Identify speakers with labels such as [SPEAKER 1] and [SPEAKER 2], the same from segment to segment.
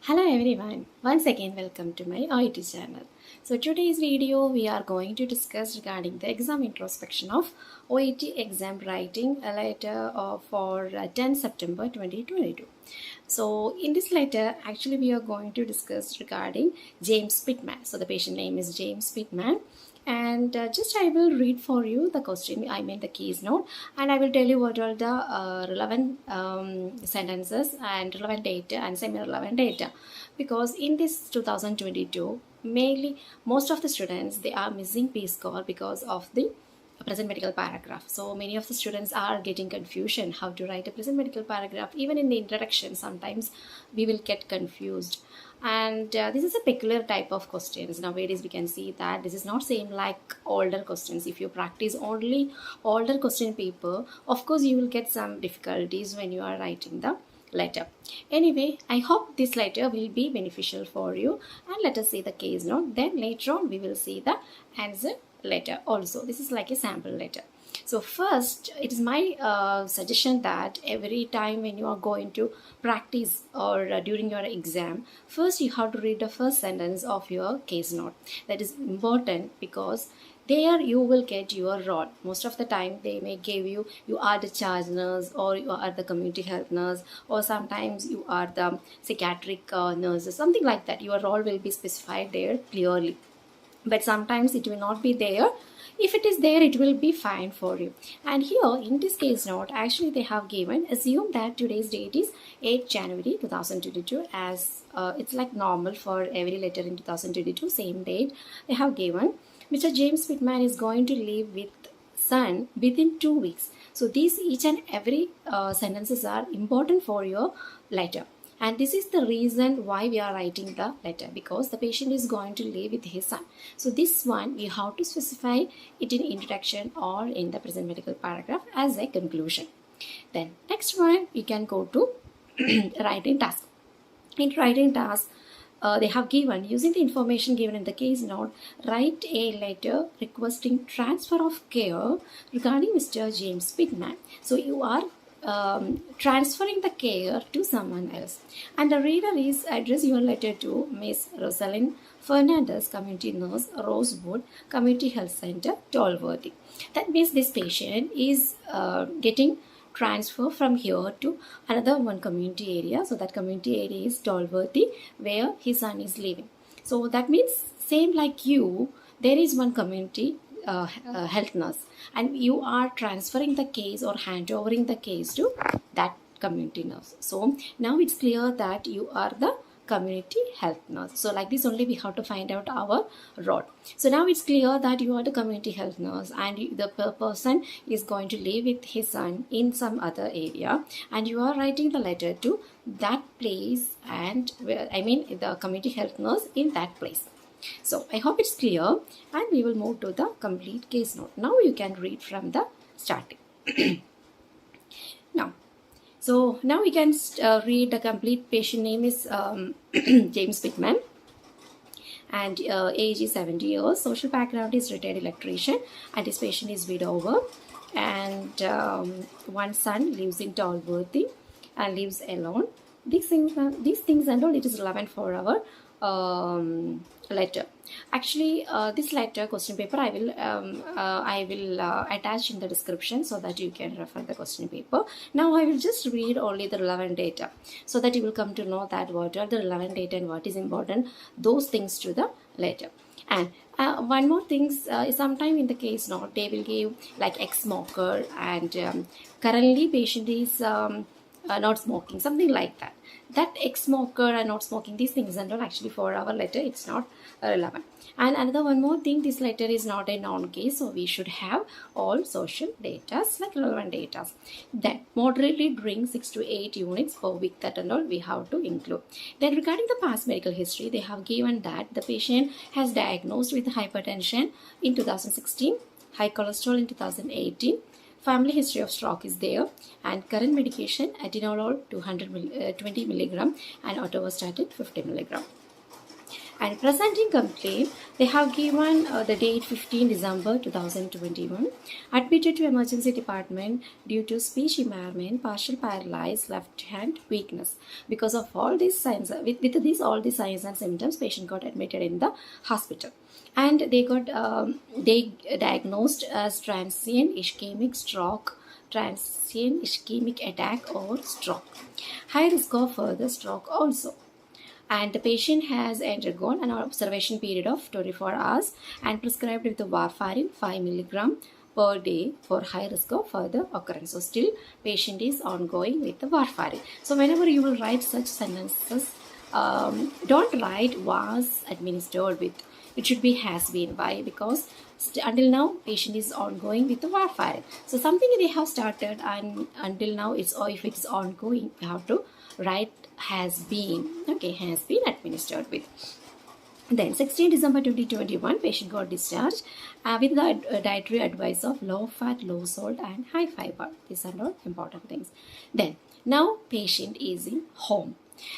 [SPEAKER 1] Hello everyone, once again welcome to my Oet channel. So today's video we are going to discuss regarding the exam introspection of Oet exam writing a letter for 10 September 2022. So in this letter actually we are going to discuss regarding James Pittman. So the patient name is James Pittman. And just I will read for you the question, I mean the case note, and I will tell you what are the relevant sentences and relevant data and semi-relevant data, because in this 2022 mainly most of the students they are missing P score because of the present medical paragraph. So many of the students are getting confusion how to write a present medical paragraph. Even in the introduction sometimes we will get confused, and this is a peculiar type of questions. Nowadays we can see that this is not same like older questions. If you practice only older question paper, of course you will get some difficulties when you are writing the letter. Anyway, I hope this letter will be beneficial for you, and let us see the case note, then later on we will see the answer letter also. This is like a sample letter. So first, it is my suggestion that every time when you are going to practice or during your exam, first you have to read the first sentence of your case note. That is important because there you will get your role. Most of the time they may give you are the charge nurse, or you are the community health nurse, or sometimes you are the psychiatric nurse, or something like that. Your role will be specified there clearly, but sometimes it will not be there. If it is there, it will be fine for you. And here in this case note actually they have given, assume that today's date is 8 January 2022, as it's like normal for every letter in 2022, same date they have given. Mr. James Pittman is going to live with son within 2 weeks. So these each and every sentences are important for your letter. And this is the reason why we are writing the letter, because the patient is going to live with his son. So this one we have to specify it in introduction or in the present medical paragraph as a conclusion. Then next one you can go to writing task. In writing task, they have given, using the information given in the case note, write a letter requesting transfer of care regarding Mr. James Pittman. So you are transferring the care to someone else, and the reader is address your letter to Miss Rosalind Fernandez, community nurse, Rosewood Community Health Center, Tolworthy. That means this patient is getting transfer from here to another one community area. So that community area is Tolworthy, where his son is living. So that means same like you, there is one community health nurse, and you are transferring the case or handovering the case to that community nurse. So now it's clear that you are the community health nurse. So like this only we have to find out our role. So now it's clear that you are the community health nurse, and the person is going to live with his son in some other area, and you are writing the letter to that place, and I mean the community health nurse in that place. So I hope it's clear, and we will move to the complete case note. Now you can read from the starting. Now we can read the complete. Patient name is James Pittman, and age is 70 years. Social background is retired electrician, and this patient is widower, and one son lives in Tolworthy and lives alone. These things and all, it is relevant for our letter. Actually this letter question paper I will attach in the description so that you can refer the question paper. Now I will just read only the relevant data, so that you will come to know that what are the relevant data and what is important, those things to the letter. And one more thing, sometime in the case note they will give like ex-smoker, and currently patient is not smoking, something like that. That ex-smoker and not smoking, these things and all, actually for our letter it's not relevant. And another one more thing, this letter is not a non-case, so we should have all social data like relevant data. Then moderately drink 6 to 8 units per week, that and all we have to include. Then regarding the past medical history, they have given that the patient has diagnosed with hypertension in 2016, high cholesterol in 2018, family history of stroke is there, and current medication atenolol 20 milligram and atorvastatin 50 milligram. And presenting complaint, they have given the date 15 December 2021. Admitted to emergency department due to speech impairment, partial paralyzed, left hand weakness. Because of all these signs, with these all these signs and symptoms, patient got admitted in the hospital, and they diagnosed as transient ischemic stroke, transient ischemic attack or stroke. High risk of further stroke also. And the patient has undergone an observation period of 24 hours and prescribed with the warfarin 5 milligram per day for high risk of further occurrence. So still patient is ongoing with the warfarin. So whenever you will write such sentences, don't write was administered with. It should be has been. Why? Because until now patient is ongoing with the warfarin. So something they have started and until now it's, or if it's ongoing, you have to write has been. Okay, has been administered with. Then 16 December 2021, patient got discharged with the dietary advice of low fat, low salt and high fiber. These are all important things. Then now patient is in home,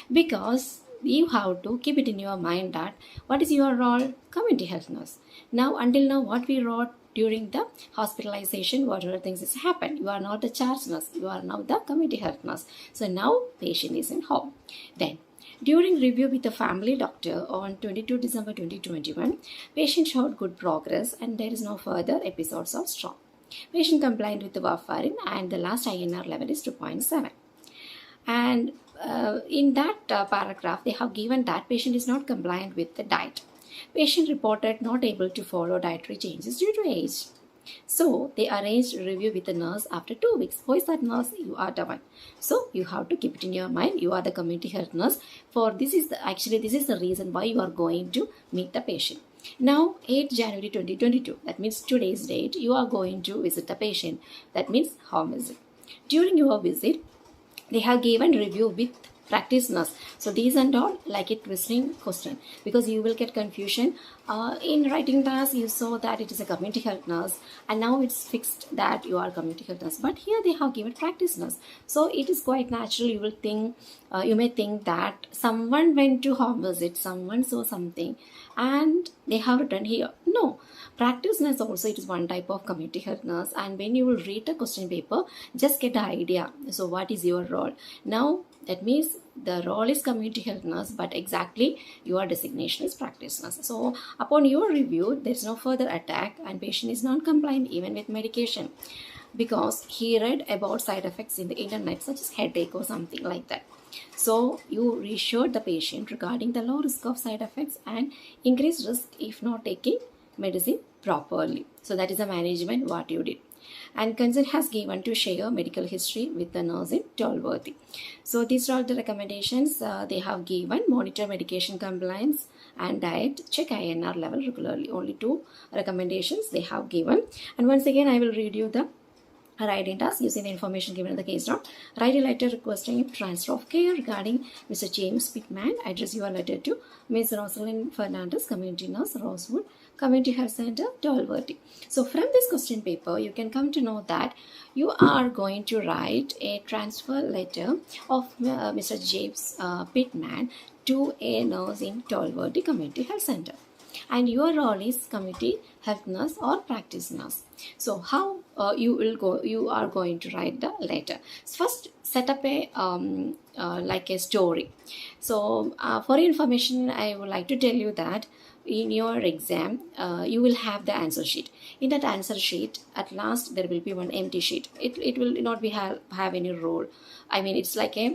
[SPEAKER 1] because you have to keep it in your mind that what is your role? Community health nurse. Now until now what we wrote during the hospitalization, whatever things has happened, you are not the charge nurse, you are now the community health nurse. So now patient is in home. Then during review with the family doctor on 22 December 2021, patient showed good progress and there is no further episodes of stroke. Patient compliant with the warfarin and the last INR level is 2.7. And in that paragraph, they have given that patient is not compliant with the diet. Patient reported not able to follow dietary changes due to age. So they arranged a review with the nurse after 2 weeks. Who is that nurse? You are the one. So you have to keep it in your mind. You are the community health nurse. For this is the reason why you are going to meet the patient. Now 8 January 2022, that means today's date, you are going to visit the patient. That means home visit. During your visit, they have given review with practice nurse. So these and all like a twisting question, because you will get confusion. In writing task you saw that it is a community health nurse and now it's fixed that you are community health nurse, but here they have given practice nurse. So it is quite natural, you will think, you may think that someone went to home visit, someone saw something and they have written here. No, practice nurse also, it is one type of community health nurse, and when you will read the question paper, just get the idea. So what is your role? Now that means the role is community health nurse, but exactly your designation is practice nurse. So upon your review, there is no further attack and patient is non-compliant even with medication, because he read about side effects in the internet such as headache or something like that. So you reassured the patient regarding the low risk of side effects and increased risk if not taking medicine properly. So that is the management what you did. And consent has given to share medical history with the nurse in Tolworthy. So these are all the recommendations they have given. Monitor medication compliance and diet, check INR level regularly. Only 2 recommendations they have given. And once again I will read you the writing task using the information given in the case note. Write a letter requesting a transfer of care regarding Mr. James Pittman. Address your letter to Ms. Rosalind Fernandez, Community Nurse, Rosewood, Community Health Center, Tolworthy. So from this question paper, you can come to know that you are going to write a transfer letter of Mr. James Pittman to a nurse in Tolworthy Community Health Center. And your role is community health nurse or practice nurse. So how you are going to write the letter. First, set up a like a story. So for your information, I would like to tell you that in your exam you will have the answer sheet. In that answer sheet, at last there will be one empty sheet. It will not be have any role. I mean, it's like a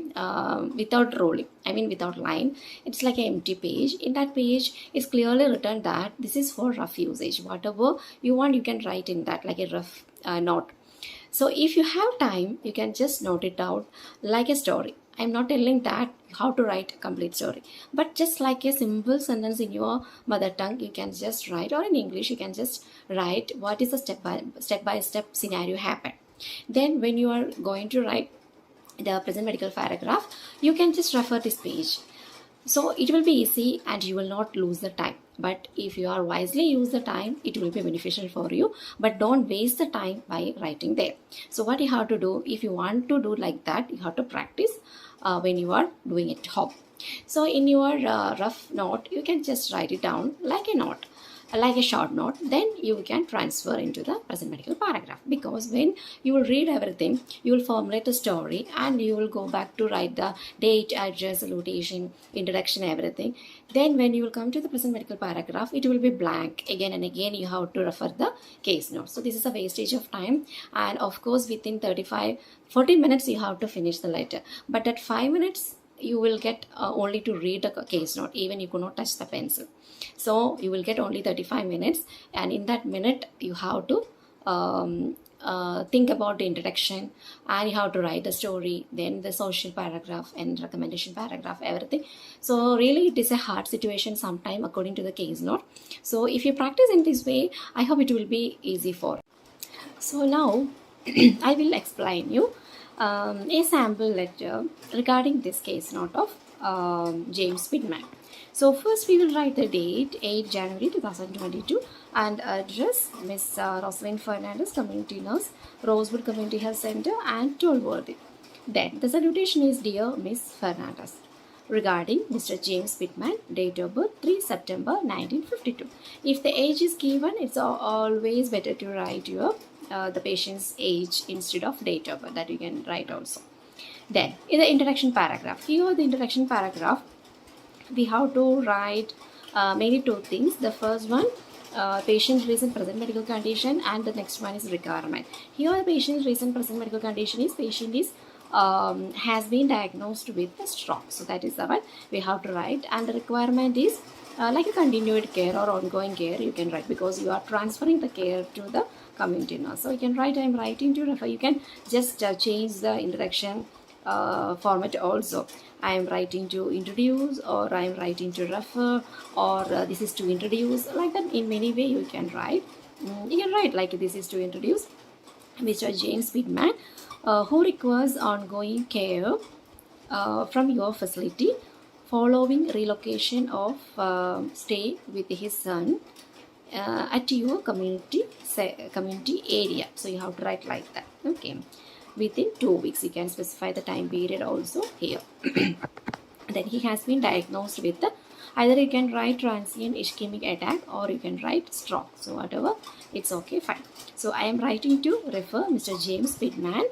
[SPEAKER 1] without rolling, I mean without line, it's like an empty page. In that page is clearly written that this is for rough usage. Whatever you want, you can write in that like a rough note. So if you have time, you can just note it out like a story. I'm not telling that how to write a complete story, but just like a simple sentence in your mother tongue, you can just write, or in English, you can just write what is the step by step scenario happen. Then when you are going to write the present medical paragraph, you can just refer this page. So it will be easy and you will not lose the time. But if you are wisely use the time, it will be beneficial for you. But don't waste the time by writing there. So what you have to do, if you want to do like that, you have to practice when you are doing it at home. So in your rough note, you can just write it down like a note, like a short note. Then you can transfer into the present medical paragraph, because when you will read everything, you will formulate a story and you will go back to write the date, address, salutation, introduction, everything. Then when you will come to the present medical paragraph, it will be blank again and again. You have to refer the case note. So this is a wastage of time, and of course within 40 minutes you have to finish the letter, but at 5 minutes you will get only to read the case note. Even you could not touch the pencil. So you will get only 35 minutes, and in that minute you have to think about the introduction, and you have to write the story, then the social paragraph and recommendation paragraph, everything. So really it is a hard situation sometime according to the case note. So if you practice in this way, I hope it will be easy for. So now I will explain you a sample letter regarding this case note of James Pittman. So first we will write the date 8 January 2022 and address Miss Rosalind Fernandez, Community Nurse, Rosewood Community Health Center, and Tollworthy. Then the salutation is Dear Miss Fernandez. Regarding Mr. James Pittman, date of birth 3 September 1952. If the age is given, it's always better to write your the patient's age instead of date of birth, that you can write also. Then in the introduction paragraph, here the introduction paragraph, we have to write mainly two things. The first one, patient reason, present medical condition, and the next one is requirement. Here the patient's reason, present medical condition is patient is has been diagnosed with a stroke. So that is the one we have to write, and the requirement is like a continued care or ongoing care you can write, because you are transferring the care to the community nurse. So you can write I am writing to refer. You can just change the introduction format also. I am writing to introduce, or I am writing to refer, or this is to introduce, like that. In many way you can write. You can write like this is to introduce Mr. James Pittman, who requires ongoing care from your facility following relocation of stay with his son at your community area. So you have to write like that. Okay, within 2 weeks. You can specify the time period also here. Then he has been diagnosed with either you can write transient ischemic attack or you can write stroke. So whatever, it's okay, fine. So I am writing to refer Mr. James Pittman,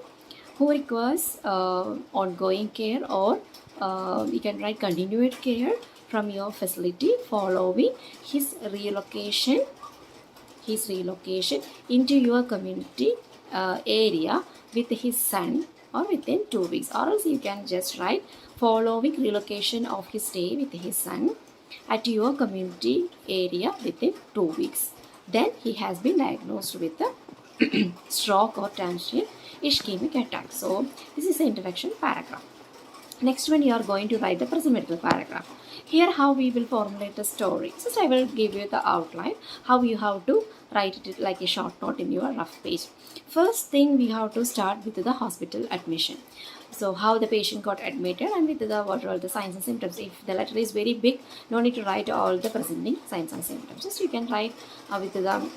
[SPEAKER 1] who requires ongoing care, or you can write continued care from your facility following his relocation into your community area with his son, or within 2 weeks. Or else you can just write following relocation of his stay with his son at your community area within 2 weeks. Then he has been diagnosed with a stroke or transient ischemic attack. So this is the introduction paragraph. Next one, you are going to write the present medical paragraph. Here how we will formulate the story. Just I will give you the outline how you have to write it like a short note in your rough page. First thing, we have to start with the hospital admission. So how the patient got admitted, and with the what are all the signs and symptoms. If the letter is very big, no need to write all the presenting signs and symptoms. Just you can write with the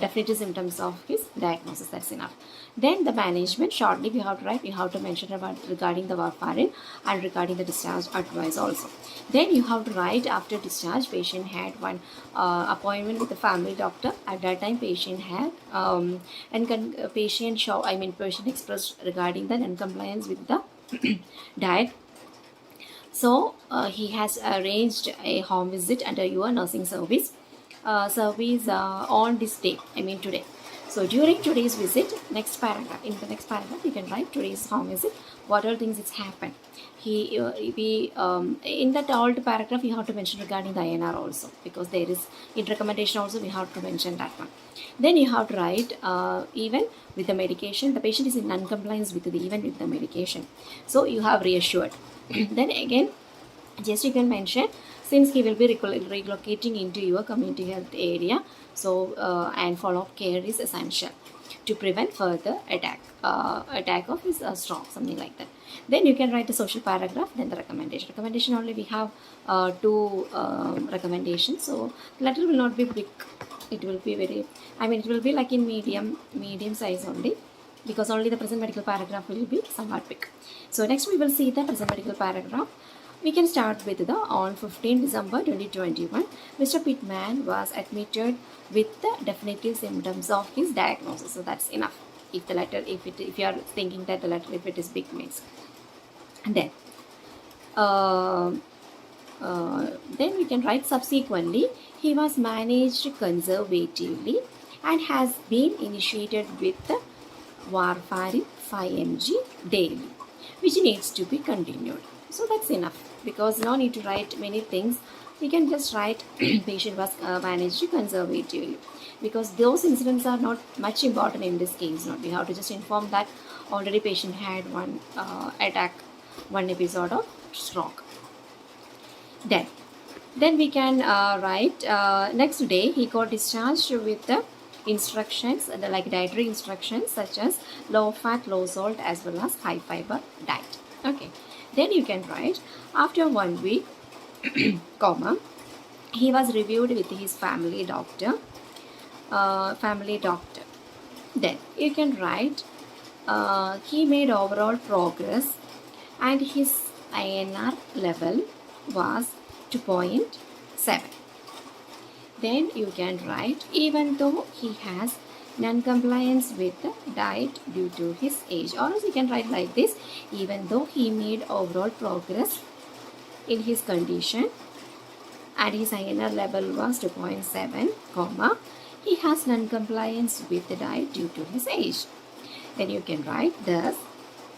[SPEAKER 1] definitive symptoms of his diagnosis. That's enough. Then the management, shortly we have to write. You have to mention about regarding the warfarin and regarding the discharge advice also. Then you have to write after discharge, patient had one appointment with the family doctor. At that time, patient had patient expressed regarding the non-compliance with the diet. So he has arranged a home visit under your nursing service on this day, today. So during today's visit, next paragraph, in the next paragraph you can write today's home visit, what all things it's happened. In that old paragraph you have to mention regarding the INR also, because there is in recommendation also we have to mention that one. Then you have to write even with the medication, the patient is in non-compliance with even with the medication. So you have reassured. Then again, just you can mention, since he will be relocating into your community health area, so and follow-up care is essential. to prevent further attack of his stroke, something like that. Then you can write the social paragraph, then the recommendation only we have two recommendations. So letter will not be big, it will be very, it will be like in medium size only, because only the present medical paragraph will be somewhat big. So next we will see the present medical paragraph. We can start with the on 15 December 2021, Mr. Pittman was admitted with the definitive symptoms of his diagnosis. So that's enough. If the letter, if you are thinking that the letter, if it is big, means. And then we can write subsequently, he was managed conservatively and has been initiated with warfarin 5 mg daily, which needs to be continued. So that's enough, because no need to write many things. We can just write patient was managed conservatively, because those incidents are not much important in this case. Not, we have to just inform that already patient had one attack, one episode of stroke. Then we can write next day he got discharged with the instructions, like dietary instructions such as low fat, low salt, as well as high fiber diet. Okay. Then you can write after 1 week, comma, he was reviewed with his family doctor. Then you can write he made overall progress and his INR level was 2.7. Then you can write, even though he has non-compliance with the diet due to his age. Or else you can write like this, even though he made overall progress in his condition and his INR level was 2.7, comma, he has non-compliance with the diet due to his age. Then you can write, thus,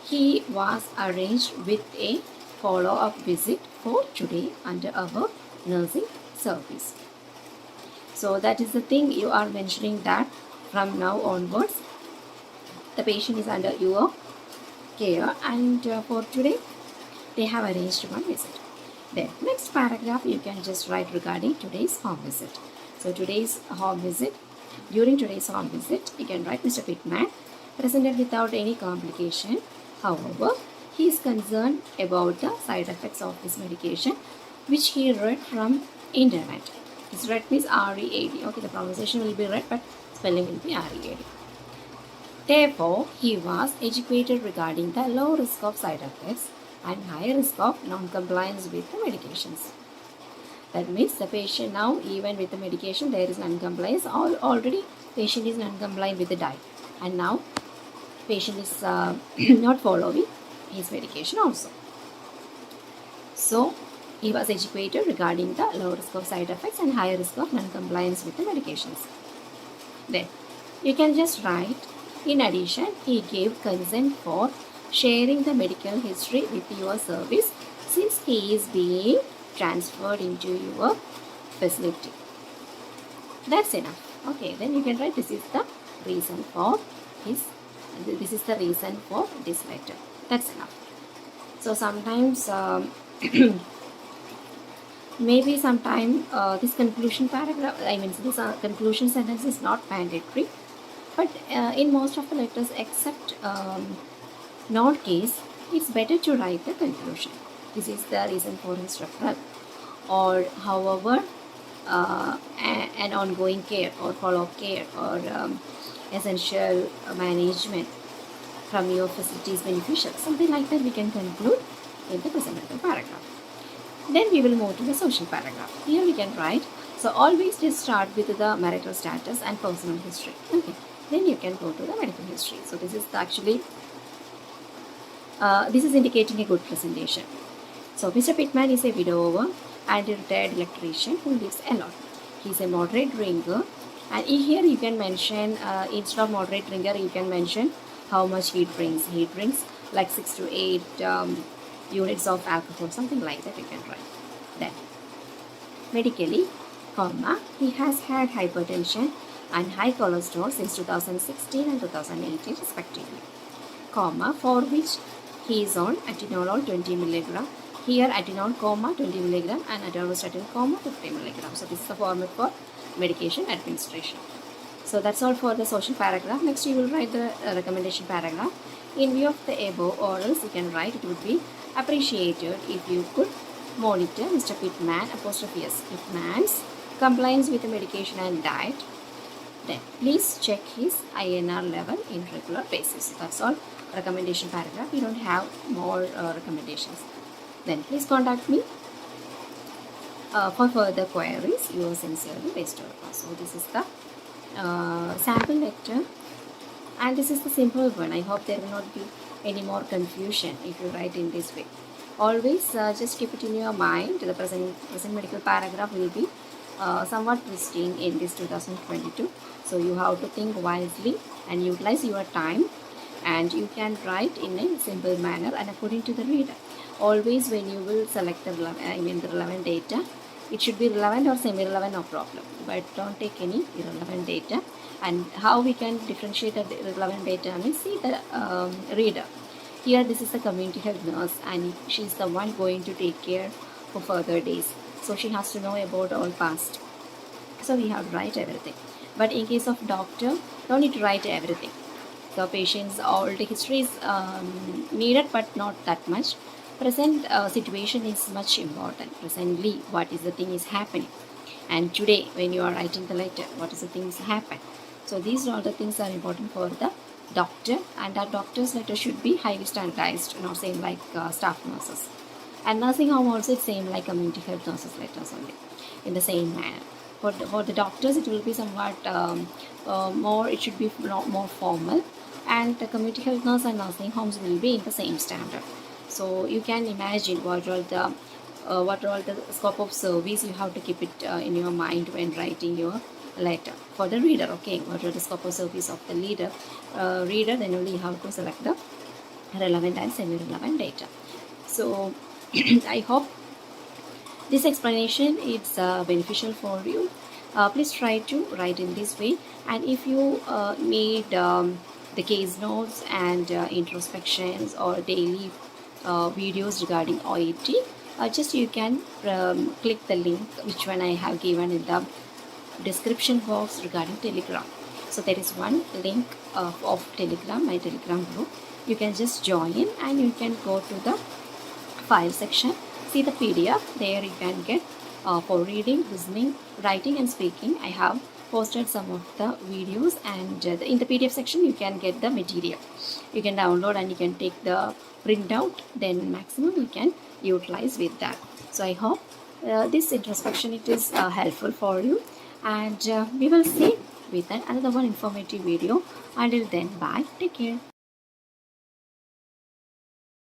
[SPEAKER 1] he was arranged with a follow-up visit for today under our nursing service. So that is the thing you are mentioning, that from now onwards the patient is under your care, and for today they have arranged one visit. Then next paragraph you can just write regarding today's home visit. So today's home visit, during today's home visit you can write, Mr. Pittman presented without any complication. However, he is concerned about the side effects of his medication, which he read from internet. His read means READ. Okay, the pronunciation will be read, but spelling will be READ. Therefore, he was educated regarding the low risk of side effects and high risk of non-compliance with the medications. That means the patient now, even with the medication, there is non-compliance. Already patient is non-compliant with the diet, and now patient is not following his medication also. So he was educated regarding the low risk of side effects and high risk of non-compliance with the medications. Then you can just write, in addition, he gave consent for sharing the medical history with your service since he is being transferred into your facility. That's enough. Okay, then you can write, this is the reason for this letter. That's enough. So sometimes maybe sometime this conclusion paragraph, this conclusion sentence is not mandatory, but in most of the letters except not case, it's better to write the conclusion. This is the reason for his referral, or however an ongoing care or follow-up care or essential management from your facility is beneficial. Something like that we can conclude in the present paragraph. Then we will move to the social paragraph. Here we can write, so always just start with the marital status and personal history. Okay. Then you can go to the medical history. So this is actually, this is indicating a good presentation. So Mr. Pittman is a widower and a retired electrician who lives alone. He is a moderate drinker, and here you can mention, instead of moderate drinker, you can mention how much he drinks. He drinks like 6 to 8 units of alcohol, something like that you can write. Then medically, comma, he has had hypertension and high cholesterol since 2016 and 2018 respectively, comma, for which he is on atenolol 20 mg. Here atenolol, comma, 20 mg and atorvastatin, comma, 50 mg. So this is the format for medication administration. So that's all for the social paragraph. Next you will write the recommendation paragraph. In view of the above, or else you can write, it would be appreciated if you could monitor Mr. Pittman Pittman's compliance with the medication and diet. Then please check his INR level in regular basis. That's all recommendation paragraph. We don't have more recommendations. Then please contact me for further queries. Yours sincerely, Pastor. So this is the sample letter, and this is the simple one. I hope there will not be any more confusion if you write in this way. Always just keep it in your mind. The present medical paragraph will be somewhat twisting in this 2022. So you have to think wisely and utilize your time, and you can write in a simple manner and according to the reader. Always when you will select the relevant data, it should be relevant or semi-relevant, no problem, but don't take any irrelevant data. And how we can differentiate the relevant data? I mean, see the reader. Here this is the community health nurse, and she is the one going to take care for further days. So she has to know about all past. So we have to write everything. But in case of doctor, don't need to write everything. So patient's old history is needed, but not that much. Present situation is much important. Presently, what is the thing is happening, and today when you are writing the letter, what is the things happen. So these all the things are important for the doctor, and that doctor's letter should be highly standardized, not same like staff nurses. And nursing home also it's same like community health nurses letters only, in the same manner. For the doctors, it will be somewhat more. It should be more formal, and the community health nurse and nursing homes will be in the same standard. So you can imagine what are all the scope of service. You have to keep it in your mind when writing your letter for the reader. Okay, what are the scope of service of the reader? Then only you have to select the relevant and semi-relevant data. So I hope this explanation is beneficial for you. Please try to write in this way, and if you need the case notes and introspections or daily videos regarding OET, just you can click the link which one I have given in the description box regarding Telegram. So there is one link of Telegram, my Telegram group. You can just join and you can go to the file section, see the PDF. There you can get for reading, listening, writing and speaking. I have posted some of the videos, and in the PDF section you can get the material. You can download and you can take the printout, then maximum you can utilize with that. So I hope this introspection it is helpful for you, and we will see with another one informative video. Until then, bye, take care.